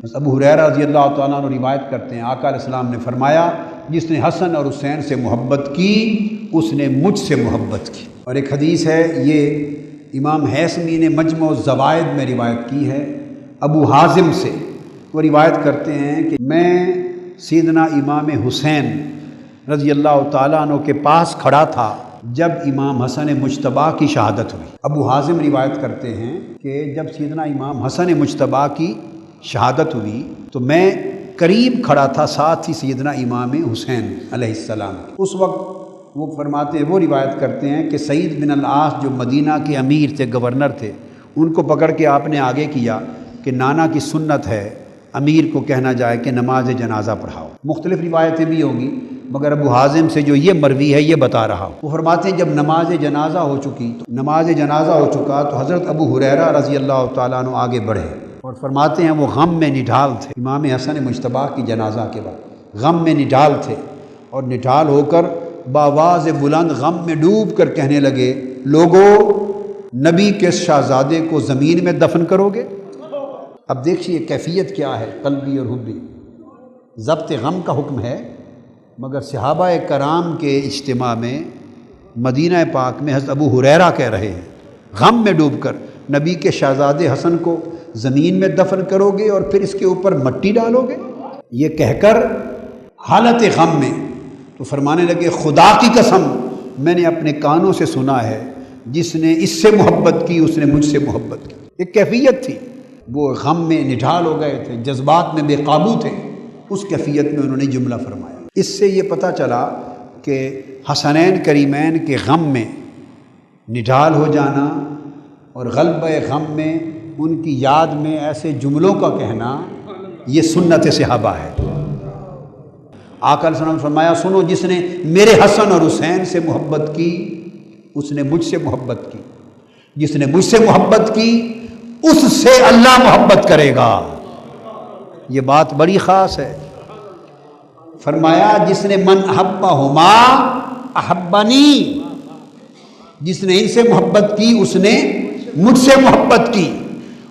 ابو ہریرہ رضی اللہ تعالیٰ عنہ روایت کرتے ہیں آقا علیہ السلام نے فرمایا جس نے حسن اور حسین سے محبت کی اس نے مجھ سے محبت کی۔ اور ایک حدیث ہے، یہ امام حیثمی نے مجمع الزوائد میں روایت کی ہے ابو حازم سے۔ وہ روایت کرتے ہیں کہ میں سیدنا امام حسین رضی اللہ تعالیٰ عنہ کے پاس کھڑا تھا جب امام حسن مجتبیٰ کی شہادت ہوئی۔ ابو حازم روایت کرتے ہیں کہ جب سیدنا امام حسن مجتبیٰ کی شہادت ہوئی تو میں قریب کھڑا تھا ساتھ ہی سیدنا امام حسین علیہ السلام۔ اس وقت وہ فرماتے ہیں، وہ روایت کرتے ہیں کہ سعید بن العاص جو مدینہ کے امیر تھے، گورنر تھے، ان کو پکڑ کے آپ نے آگے کیا کہ نانا کی سنت ہے امیر کو کہنا جائے کہ نماز جنازہ پڑھاؤ۔ مختلف روایتیں بھی ہوں گی مگر ابو حازم سے جو یہ مروی ہے یہ بتا رہا ہوں۔ وہ فرماتے ہیں جب نماز جنازہ ہو چکی تو تو حضرت ابو ہریرہ رضی اللہ تعالیٰ عنہ آگے بڑھے اور فرماتے ہیں وہ غم میں نڈھال تھے۔ امام حسن مجتبیٰ کی جنازہ کے بعد غم میں نڈھال تھے اور نڈھال ہو کر بآواز بلند غم میں ڈوب کر کہنے لگے، لوگو نبی کے شہزادے کو زمین میں دفن کرو گے؟ اب دیکھیے کیفیت کیا ہے قلبی اور حبی۔ ضبط غم کا حکم ہے مگر صحابہ کرام کے اجتماع میں مدینہ پاک میں حضرت ابو ہریرہ کہہ رہے ہیں غم میں ڈوب کر نبی کے شہزادے حسن کو زمین میں دفن کرو گے اور پھر اس کے اوپر مٹی ڈالو گے؟ یہ کہہ کر حالت غم میں تو فرمانے لگے، خدا کی قسم میں نے اپنے کانوں سے سنا ہے جس نے اس سے محبت کی اس نے مجھ سے محبت کی۔ ایک کیفیت تھی، وہ غم میں نڈھال ہو گئے تھے، جذبات میں بے قابو تھے، اس کیفیت میں انہوں نے جملہ فرمایا۔ اس سے یہ پتہ چلا کہ حسنین کریمین کے غم میں نڈھال ہو جانا اور غلبہ غم میں ان کی یاد میں ایسے جملوں کا کہنا یہ سنت صحابہ ہے۔ آقا علیہ السلام نے فرمایا، سنو جس نے میرے حسن اور حسین سے محبت کی اس نے مجھ سے محبت کی، جس نے مجھ سے محبت کی اس سے اللہ محبت کرے گا۔ یہ بات بڑی خاص ہے۔ فرمایا جس نے من احبہما احبنی، جس نے ان سے محبت کی اس نے مجھ سے محبت کی،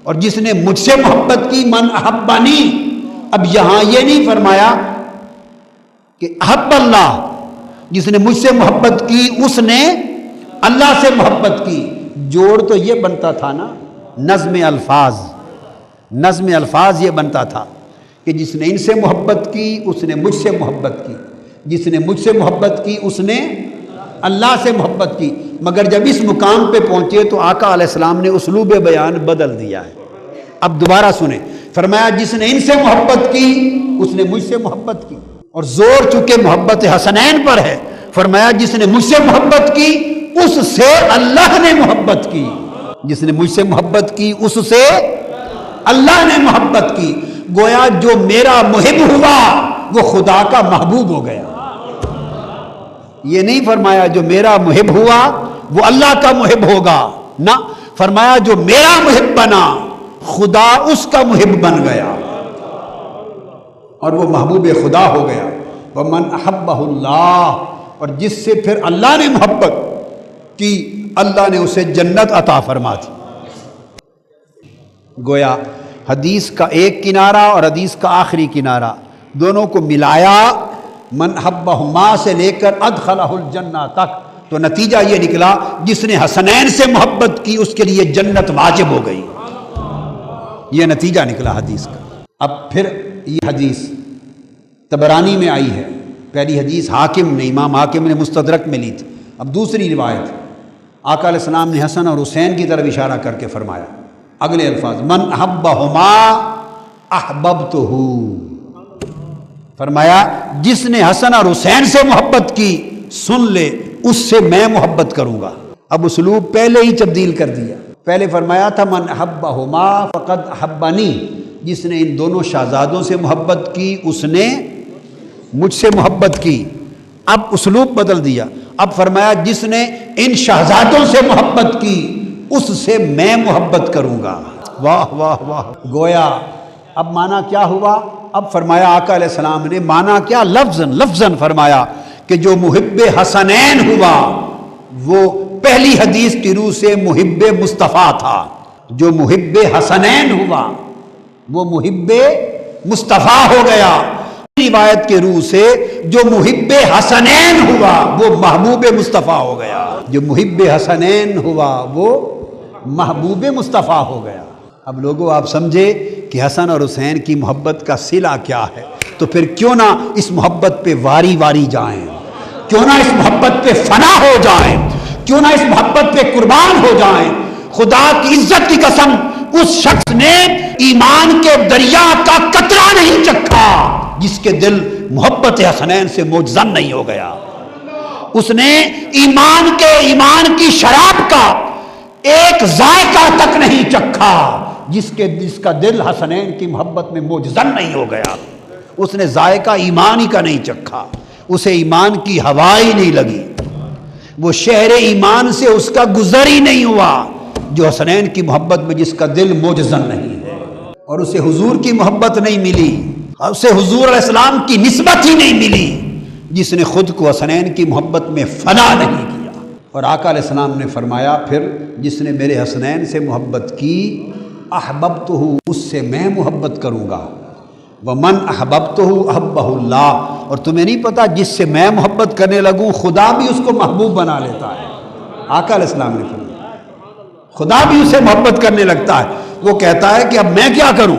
اور جس نے مجھ سے محبت کی من احبنی۔ اب یہاں یہ نہیں فرمایا کہ احب اللہ، جس نے مجھ سے محبت کی اس نے اللہ سے محبت کی۔ جوڑ تو یہ بنتا تھا نا، نظم الفاظ یہ بنتا تھا کہ جس نے ان سے محبت کی اس نے مجھ سے محبت کی، جس نے مجھ سے محبت کی اس نے اللہ سے محبت کی۔ مگر جب اس مقام پہ پہنچے تو آقا علیہ السلام نے اسلوب بیان بدل دیا ہے۔ اب دوبارہ سنیں، فرمایا جس نے ان سے محبت کی اس نے مجھ سے محبت کی، اور زور چونکہ محبت حسنین پر ہے، فرمایا جس نے مجھ سے محبت کی اس سے اللہ نے محبت کی، جس نے مجھ سے محبت کی اس سے اللہ نے محبت کی۔ گویا جو میرا محب ہوا وہ خدا کا محبوب ہو گیا۔ یہ نہیں فرمایا جو میرا محب ہوا وہ اللہ کا محب ہوگا، نہ، فرمایا جو میرا محب بنا خدا اس کا محب بن گیا اور وہ محبوب خدا ہو گیا۔ ومن احبہ اللہ، اور جس سے پھر اللہ نے محبت کی اللہ نے اسے جنت عطا فرما دی۔ گویا حدیث کا ایک کنارہ اور حدیث کا آخری کنارہ دونوں کو ملایا، من احبہما سے لے کر ادخلہ الجنہ تک، تو نتیجہ یہ نکلا جس نے حسنین سے محبت کی اس کے لیے جنت واجب ہو گئی۔ یہ نتیجہ نکلا حدیث کا۔ اب پھر یہ حدیث طبرانی میں آئی ہے، پہلی حدیث حاکم نے، امام حاکم نے مستدرک میں لی تھی۔ اب دوسری روایت آقا علیہ السلام نے حسن اور حسین کی طرف اشارہ کر کے فرمایا اگلے الفاظ، من احبہما احببتہ، فرمایا جس نے حسن اور حسین سے محبت کی سن لے اس سے میں محبت کروں گا۔ اب اسلوب پہلے ہی تبدیل کر دیا، پہلے فرمایا تھا من احبہما فقد احبنی، جس نے ان دونوں شہزادوں سے محبت کی اس نے مجھ سے محبت کی۔ اب اسلوب بدل دیا، اب فرمایا جس نے ان شہزادوں سے محبت کی اس سے میں محبت کروں گا۔ واہ واہ واہ، گویا اب معنی کیا ہوا؟ اب فرمایا آقا علیہ السلام نے معنی کیا، لفظاً فرمایا کہ جو محب حسنین ہوا وہ پہلی حدیث کی روح سے محب مصطفیٰ تھا، جو محب حسنین ہوا وہ محب مصطفیٰ ہو گیا۔ روایت کے روح سے جو محب حسنین ہوا وہ محبوب مصطفیٰ ہو گیا، جو محب حسنین ہوا وہ محبوب مصطفیٰ ہو گیا۔ اب لوگوں آپ سمجھے کہ حسن اور حسین کی محبت کا صلہ کیا ہے، تو پھر کیوں نہ اس محبت پہ واری واری جائیں، کیوں نہ اس محبت پہ فنا ہو جائیں، کیوں نہ اس محبت پہ قربان ہو جائیں۔ خدا کی عزت کی قسم، اس شخص نے ایمان کے دریا کا قطرہ نہیں چکھا جس کے دل محبت حسنین سے موجزن نہیں ہو گیا۔ اس نے ایمان کی شراب کا ایک ذائقہ تک نہیں چکھا جس کا دل حسنین کی محبت میں موجزن نہیں ہو گیا۔ اس نے ذائقہ ایمان ہی کا نہیں چکھا، اسے ایمان کی ہوا ہی نہیں لگی، وہ شہر ایمان سے اس کا گزر ہی نہیں ہوا جو حسنین کی محبت میں جس کا دل موجزن نہیں ہے، اور اسے حضور کی محبت نہیں ملی، اسے حضور علیہ السلام کی نسبت ہی نہیں ملی جس نے خود کو حسنین کی محبت میں فنا نہیں کیا۔ اور آقا علیہ السلام نے فرمایا پھر جس نے میرے حسنین سے محبت کی احببتہ، اس سے میں محبت کروں گا، ومن احببتہ احبہ اللہ، اور تمہیں نہیں پتا جس سے میں محبت کرنے لگوں خدا بھی اس کو محبوب بنا لیتا ہے۔ آقا علیہ السلام نے فرمایا خدا بھی اسے محبت کرنے لگتا ہے۔ وہ کہتا ہے کہ اب میں کیا کروں،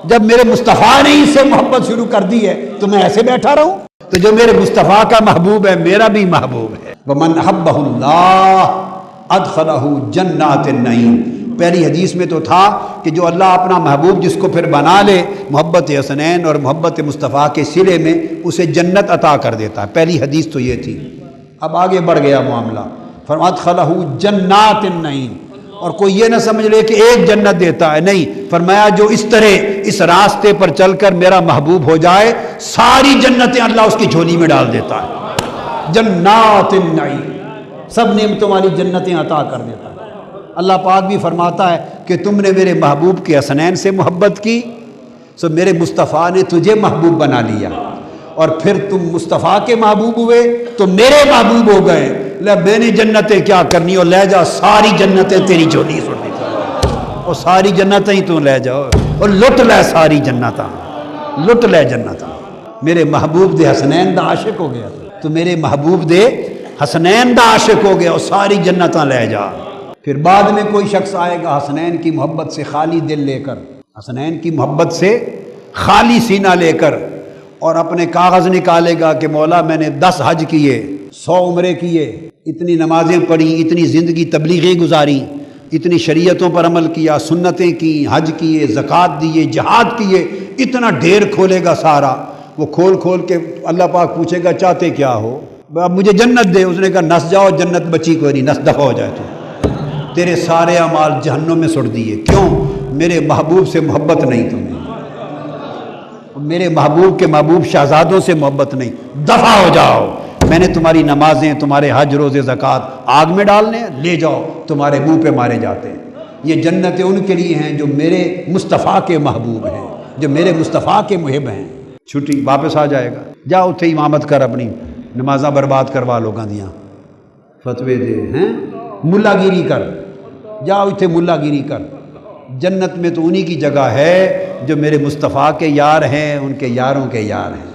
جب میرے مصطفیٰ نے اس سے محبت شروع کر دی ہے تو میں ایسے بیٹھا رہوں؟ تو جو میرے مصطفیٰ کا محبوب ہے میرا بھی محبوب ہے۔ ومن احبہ اللہ ادخلہ جنات النعیم، پہلی حدیث میں تو تھا کہ جو اللہ اپنا محبوب جس کو پھر بنا لے محبت حسنین اور محبت مصطفیٰ کے صلے میں اسے جنت عطا کر دیتا ہے، پہلی حدیث تو یہ تھی۔ اب آگے بڑھ گیا معاملہ، فرمایا ادخلہ جنات النعیم، اور کوئی یہ نہ سمجھ لے کہ ایک جنت دیتا ہے، نہیں، فرمایا جو اس طرح اس راستے پر چل کر میرا محبوب ہو جائے ساری جنتیں اللہ اس کی جھولی میں ڈال دیتا ہے۔ جنات النعیم، سب نعمتوں والی جنتیں عطا کر دیتا ہے۔ اللہ پاک بھی فرماتا ہے کہ تم نے میرے محبوب کے حسنین سے محبت کی سو میرے مصطفیٰ نے تجھے محبوب بنا لیا، اور پھر تم مصطفیٰ کے محبوب ہوئے تو میرے محبوب ہو گئے، لے میں نے جنتیں کیا کرنی، اور لے جا ساری جنتیں تیری جھولی سن دی، اور ساری جنتیں ہی تو لے جاؤ اور لٹ لے ساری جنتاں، لٹ لے جنتاں۔ میرے محبوب دے حسنین دا عاشق ہو گیا تو میرے محبوب دے حسنین دا عاشق ہو گیا اور ساری جنتاں لے جا۔ پھر بعد میں کوئی شخص آئے گا حسنین کی محبت سے خالی دل لے کر، حسنین کی محبت سے خالی سینہ لے کر، اور اپنے کاغذ نکالے گا کہ مولا میں نے 10 حج کیے، 100 عمرے کیے، اتنی نمازیں پڑھی، اتنی زندگی تبلیغیں گزاری، اتنی شریعتوں پر عمل کیا، سنتیں کی، حج کیے، زکوٰۃ دیے، جہاد کیے، اتنا ڈھیر کھولے گا سارا، وہ کھول کھول کے اللہ پاک پوچھے گا چاہتے کیا ہو، اب مجھے جنت دے، اس نے کہا نس جاؤ، جنت بچی کوئی نہیں، نس دفع ہو جائے تو تیرے سارے اعمال جہنم میں سٹ دیے، کیوں؟ میرے محبوب سے محبت نہیں تمہیں، میرے محبوب کے محبوب شہزادوں سے محبت نہیں، دفع ہو جاؤ، میں نے تمہاری نمازیں، تمہارے حج، روزے، زکوٰۃ آگ میں ڈالنے، لے جاؤ، تمہارے منہ پہ مارے جاتے ہیں۔ یہ جنتیں ان کے لیے ہیں جو میرے مصطفیٰ کے محبوب ہیں، جو میرے مصطفیٰ کے محب ہیں۔ چھٹی واپس آ جائے گا، جا اتھے امامت کر، اپنی نمازاں برباد کروا لوگاں دیاں، فتوے دے ہیں، ملا گیری کر، جا اتھے ملا گیری کر۔ جنت میں تو انہی کی جگہ ہے جو میرے مصطفیٰ کے یار ہیں، ان کے یاروں کے یار ہیں۔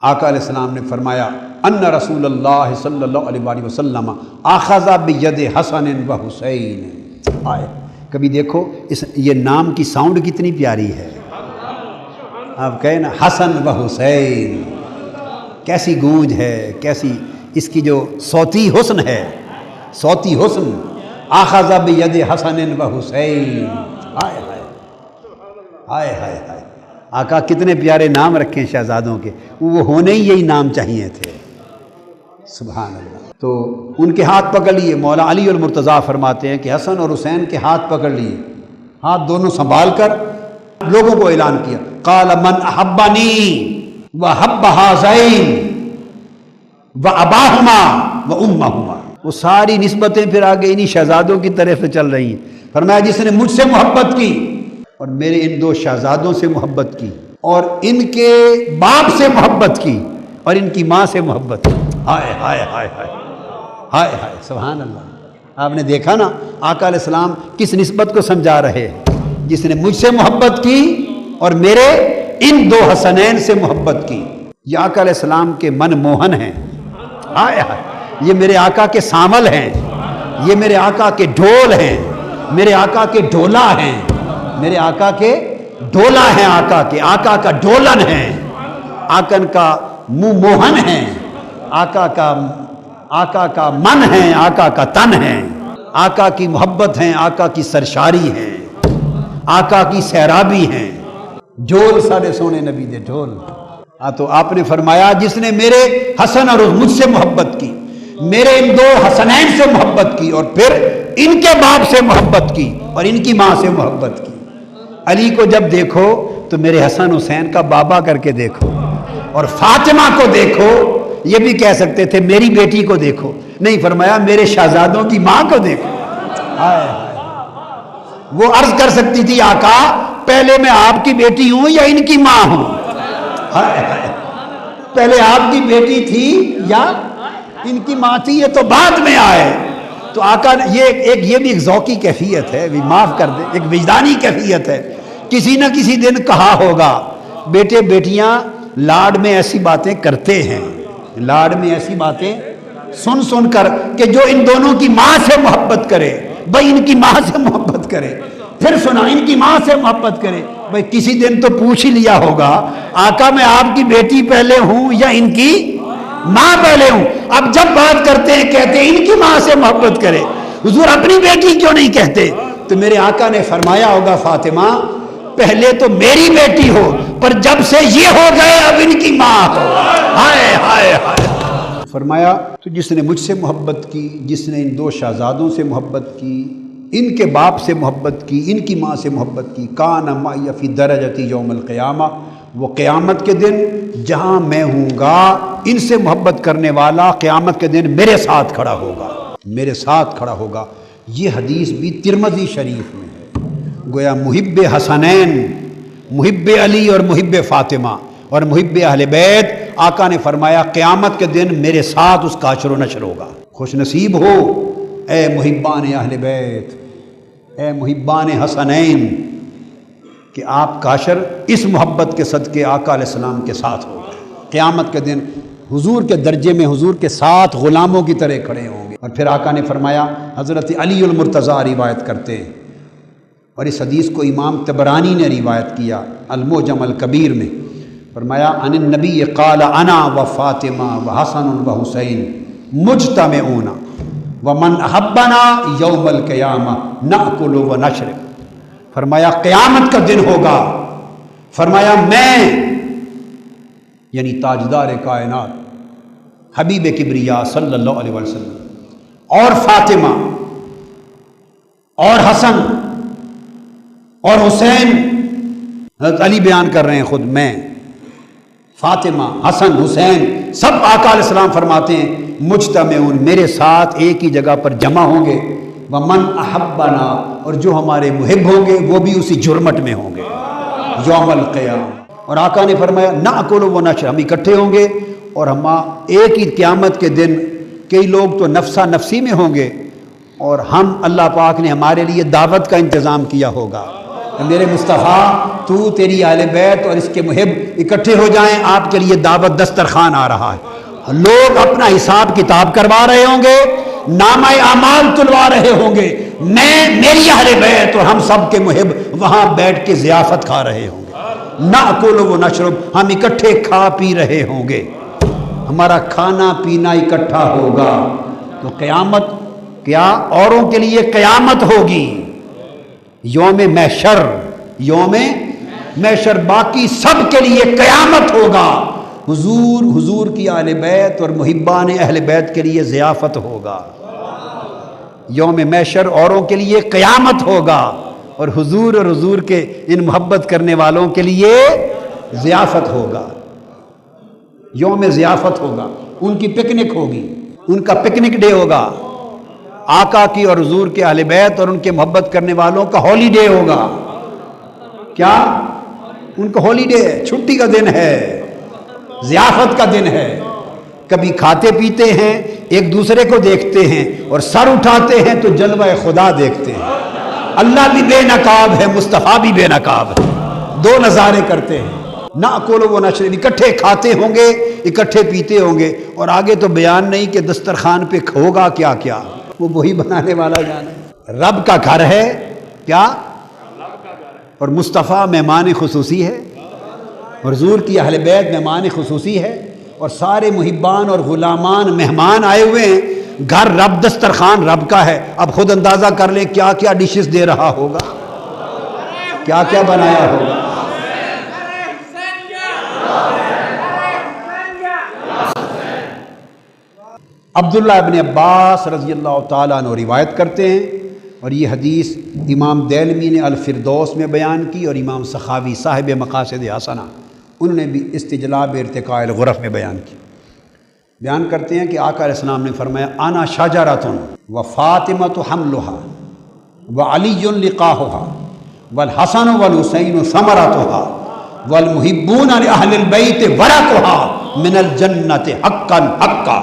آقا علیہ السلام نے فرمایا ان رسول اللہ صلی اللہ علیہ وآلہ وسلم اخذ بید حسن و حسین۔ آئے کبھی دیکھو یہ نام کی ساؤنڈ کتنی پیاری ہے، آپ کہیں نا حسن و حسین، کیسی گونج ہے، کیسی اس کی جو صوتی حسن ہے، صوتی حسن۔ اخذ بید حسن و حسین، ہائے ہائے ہائے ہائے ہائے، آقا کتنے پیارے نام رکھے شہزادوں کے، وہ ہونے ہی یہی نام چاہیے تھے، سبحان اللہ۔ تو ان کے ہاتھ پکڑ لیے، مولا علی المرتضیٰ فرماتے ہیں کہ حسن اور حسین کے ہاتھ پکڑ لیے، ہاتھ دونوں سنبھال کر لوگوں کو اعلان کیا، قال من احبنی وحب ہذین واباہما وامہما، وہ ساری نسبتیں پھر آگے انہی شہزادوں کی طرف سے چل رہی ہیں۔ فرمایا جس نے مجھ سے محبت کی اور میرے ان 2 شہزادوں سے محبت کی اور ان کے باپ سے محبت کی اور ان کی ماں سے محبت کی، ہائے ہائے ہائے ہائے ہائے ہائے، سبحان اللہ۔ آپ نے دیکھا نا آقا علیہ السلام کس نسبت کو سمجھا رہے ہیں، جس نے مجھ سے محبت کی اور میرے ان دو حسنین سے محبت کی۔ یہ آقا علیہ السلام کے من موہن ہیں، یہ میرے آقا کے سامل ہیں، یہ میرے آقا کے ڈھول ہیں، میرے آقا کے ڈھولا ہیں، میرے آقا کے ڈھولا ہیں، آقا کا ڈھولن ہیں، آقا کا منہ موہن ہیں، آقا کا من ہے، آقا کا تن ہے، آقا کی محبت ہیں، آقا کی سرشاری ہیں، آقا کی سیرابی ہیں۔ ڈھول سارے سونے نبی دے ڈھول۔ تو آپ نے فرمایا جس نے میرے حسن اور مجھ سے محبت کی، میرے ان دو حسنین سے محبت کی، اور پھر ان کے باپ سے محبت کی اور ان کی ماں سے محبت کی۔ علی کو جب دیکھو تو میرے حسن حسین کا بابا کر کے دیکھو، اور فاطمہ کو دیکھو، یہ بھی کہہ سکتے تھے میری بیٹی کو دیکھو، نہیں، فرمایا میرے شہزادوں کی ماں کو دیکھو۔ وہ عرض کر سکتی تھی آقا پہلے میں آپ کی بیٹی ہوں یا ان کی ماں ہوں، پہلے آپ کی بیٹی تھی یا ان کی ماں تھی، یہ تو بعد میں آئے۔ تو آقا یہ بھی ایک ذوقی کیفیت ہے، معاف کر دیں، ایک وجدانی کیفیت ہے۔ کسی نہ کسی دن کہا ہوگا بیٹے بیٹیاں لاڈ میں ایسی باتیں کرتے ہیں، لاڈ میں ایسی باتیں سن کر کہ جو ان دونوں کی ماں سے محبت کرے بھائی ان کی ماں سے محبت کرے، پھر سنا ان کی ماں سے محبت کرے، بھائی کسی دن تو پوچھ ہی لیا ہوگا آقا میں آپ کی بیٹی پہلے ہوں یا ان کی ماں پہلے ہوں۔ اب جب بات کرتے ہیں کہتے ہیں ان کی ماں سے محبت کرے، حضور اپنی بیٹی کیوں نہیں کہتے؟ تو میرے آقا نے فرمایا ہوگا فاطمہ پہلے تو میری بیٹی ہو، پر جب سے یہ ہو گئے اب ان کی ماں ہو۔ ہائے ہائے ہائے۔ فرمایا تو جس نے مجھ سے محبت کی، جس نے ان دو شہزادوں سے محبت کی، ان کے باپ سے محبت کی، ان کی ماں سے محبت کی، کان معی فی درجتی یوم القیامہ، وہ قیامت کے دن جہاں میں ہوں گا ان سے محبت کرنے والا قیامت کے دن میرے ساتھ کھڑا ہوگا، میرے ساتھ کھڑا ہوگا۔ یہ حدیث بھی ترمذی شریف میں ہے۔ گویا محب حسنین، محب علی اور محب فاطمہ اور محب اہل بیت، آقا نے فرمایا قیامت کے دن میرے ساتھ اس کا حشر و نشر ہوگا۔ خوش نصیب ہو اے محبان اہل بیت، اے محبان حسنین، کہ آپ کا حشر اس محبت کے صدقے آقا علیہ السلام کے ساتھ ہوگا۔ قیامت کے دن حضور کے درجے میں حضور کے ساتھ غلاموں کی طرح کھڑے ہوں گے۔ اور پھر آقا نے فرمایا، حضرت علی المرتضیٰ روایت کرتے ہیں، اور اس حدیث کو امام طبرانی نے روایت کیا المعجم الکبیر میں، فرمایا ان النبی قال انا و فاطمہ و حسن و حسین مجتمعون ومن احبنا یوم القیامہ ناکل و نشرب۔ فرمایا قیامت کا دن ہوگا، فرمایا میں یعنی تاجدار کائنات حبیب کبریا صلی اللہ علیہ وسلم اور فاطمہ اور حسن اور حسین، حضرت علی بیان کر رہے ہیں خود، میں فاطمہ حسن حسین سب آقا علیہ السلام فرماتے ہیں مجتمعون، میرے ساتھ ایک ہی جگہ پر جمع ہوں گے، ومن احبنا، اور جو ہمارے محب ہوں گے وہ بھی اسی جرمٹ میں ہوں گے یوم القیامہ۔ اور آقا نے فرمایا ناکل و نشر، ہم اکٹھے ہوں گے اور ہم ایک ہی قیامت کے دن، کئی لوگ تو نفسا نفسی میں ہوں گے اور ہم اللہ پاک نے ہمارے لیے دعوت کا انتظام کیا ہوگا، میرے مصطفیٰ تو تیری اہل بیت اور اس کے محب اکٹھے ہو جائیں، آپ کے لیے دعوت دسترخوان آ رہا ہے، لوگ اپنا حساب کتاب کروا رہے ہوں گے، نامہ اعمال تلوا رہے ہوں گے، میری اہل بیت اور ہم سب کے محب وہاں بیٹھ کے ضیافت کھا رہے ہوں گے، ناکل و نشرب، ہم اکٹھے کھا پی رہے ہوں گے، ہمارا کھانا پینا اکٹھا ہوگا۔ تو قیامت کیا اوروں کے لیے قیامت ہوگی، یوم محشر، یوم محشر باقی سب کے لیے قیامت ہوگا، حضور کی اہل بیت اور محبان اہل بیت کے لیے ضیافت ہوگا، یوم محشر اوروں کے لیے قیامت ہوگا، اور حضور کے ان محبت کرنے والوں کے لیے ضیافت ہوگا، یوم ضیافت ہوگا، ان کی پکنک ہوگی، ان کا پکنک ڈے ہوگا، آقا کی اور حضور کے اہل بیت اور ان کے محبت کرنے والوں کا ہولی ڈے ہوگا۔ کیا ان کا ہولی ڈے ہے، چھٹی کا دن ہے، ضیافت کا دن ہے، کبھی کھاتے پیتے ہیں، ایک دوسرے کو دیکھتے ہیں، اور سر اٹھاتے ہیں تو جلوہ خدا دیکھتے ہیں، اللہ بھی بے نقاب ہے، مصطفیٰ بھی بے نقاب ہے، دو نظارے کرتے ہیں۔ نأکل و نشرب، اکٹھے کھاتے ہوں گے، اکٹھے پیتے ہوں گے، اور آگے تو بیان نہیں کہ دسترخوان پہ ہوگا کیا کیا، وہ وہی بنانے والا جانے۔ رب کا گھر ہے کیا، اور مصطفیٰ مہمان خصوصی ہے، اور حضور کی اہل بیت مہمان خصوصی ہے، اور سارے محبان اور غلامان مہمان آئے ہوئے ہیں۔ گھر رب، دسترخوان رب کا ہے۔ اب خود اندازہ کر لیں کیا کیا ڈشز دے رہا ہوگا، کیا کیا بنایا ہوگا۔ عبداللہ ابن عباس رضی اللہ تعالیٰ عنہ روایت کرتے ہیں، اور یہ حدیث امام دیلمی نے الفردوس میں بیان کی، اور امام سخاوی صاحب مقاصد حسنہ انہوں نے بھی استجلاب ارتقاء الغرف میں بیان کی۔ بیان کرتے ہیں کہ آقا علیہ السلام نے فرمایا انا شجرۃ و فاطمۃ حملها و علی لقاؤها والحسن والحسین ثمرتها والمحبون لاہل البیت ورثها من الجنۃ حقا حقا۔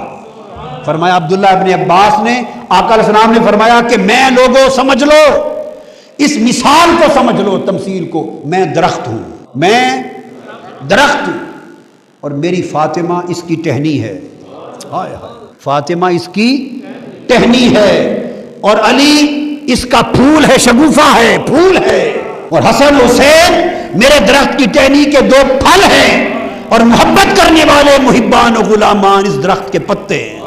فرمایا عبداللہ ابن عباس نے، آقا علیہ السلام نے فرمایا کہ میں لوگوں سمجھ لو، اس مثال کو سمجھ لو، تمثیل کو، میں درخت ہوں، میں درخت ہوں، اور میری فاطمہ اس کی ٹہنی ہے، فاطمہ اس کی ٹہنی ہے، اور علی اس کا پھول ہے، شگوفہ ہے، پھول ہے، اور حسن حسین میرے درخت کی ٹہنی کے دو پھل ہیں، اور محبت کرنے والے محبان و غلامان اس درخت کے پتے ہیں۔